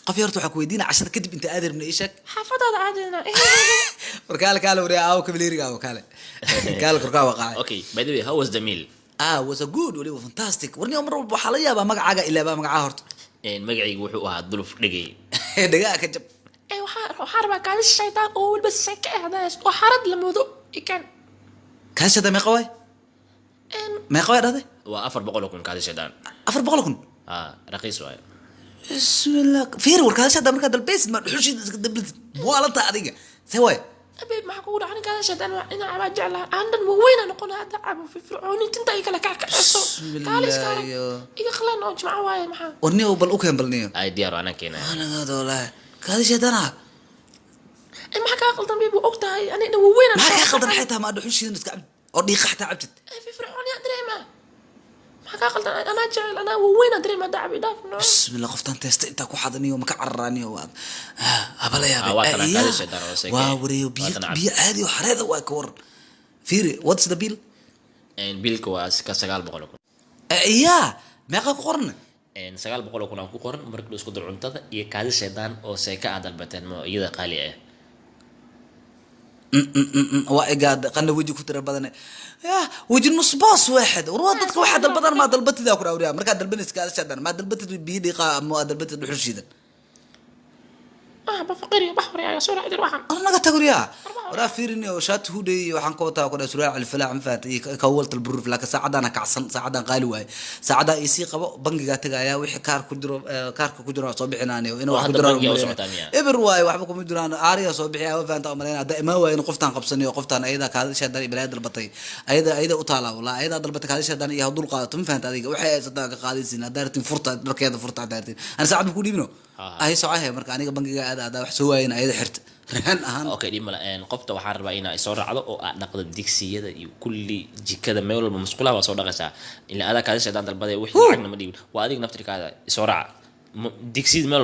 قفيرته حكويدين عشان كتب انت قادر من ايشك حافظ هذا عادنا. وركال كاله وريا او كبليري او كاله قال كركا وقع Okay, by the way, how was the meal? was a good ولي fantastic ورني عمر بحاليا با مقعاga ilaa ba magaca horta magacaygu wuxuu ahaa duluf dhigay. dhagaa ka jab waxaa rabaa kaadis shaydaan oo weliba seke ahdaas oo xarad la mudo ikan kaashada meeqa way meeqa way dhade waa 400 kun kaadi shadaan. 400 kun raqiis waaye. bismillah fiir warkaashada marka dalbeys ma dhuxushid iska dablid waalanta adiga saway abi maxaa kugu dhacay kaadis shaydaan waa ina aba jeclaa aandan weyna noqon hada abo fi fircooni tinta ay kala kacayso kaadis kaara iga khalan oo jimca waaye maxaa warni oo bal u keen balniyo ay diyaar ana keenay. ana doolaa kaadishadana maxaa ka qaldan biibu ogtahay anina weyna maxaa ka qaldan xitaa ma dhuxushid iska oo dhiiqa xitaa cabtid في فرعون يا دريمة ما قال أنا جعل أنا وين دريمة دعبي دافنو بسم الله قفتان تيست أنت كو حضني وما كعراني واد هبلا يا واتنا كذا شدار وسكين. واوري بي هذه وحريضة واكور فيري واتس ذا بيل biilka waa ka 900 kun. يا ما قرن 900 kun aan ku qoran markii la isku dar cuntada iyo kaadi shaydaan oo seeka aad dalbateen ma iyada qaali ah. وقاعد قلنا وجهي كتر بدن يا وجه نص باص واحد وروادتك واحد البدن ما دلبت ذاك اوريا مركا دلبنس كذا شدن ما دلبت بيدي قا ما دلبت دحشيدن بفقري بحوري يا سورة عدل واحد أنا قلت أقوليها ورا فيرني وشات هودي وحن كوتا وكذا سريع على الفلاع مفات كولت البرور فلاك ساعد أنا كعصن ساعد أنا قالوا ساعد يسيق بنج جاتك يا وح كار كدرو صبحنا أنا وإنه كدرو إبر واي وحبكم يدرون عارية صبحي وفانت أمرنا دائما وين قفتان قبصني وقفتان أيضا كهذا شدني بلاد البطي أيضا أطالع ولا أيضا ضربتك هذا شدني يهدول قاتم فانت هذيك وحي صدق قادسين دارتين فرطة ركيض فرطة دارتين أنا ساعد بقول ابنه أهي صعاه مركا أنا بنجي هذا وحسوين أيضا حرت رهان أهان okay dib mala qofta waxaan rabaa inaa soo raacdo oo aad dhaqdo digsiyada iyo kulli jikada meel walba masquulaha waa soo dhaqaysaa ilaa aad ka shaqadan dalbaday wixii lacagna ma dhiibin waa adig naftirkaada soo raac digsiyada meel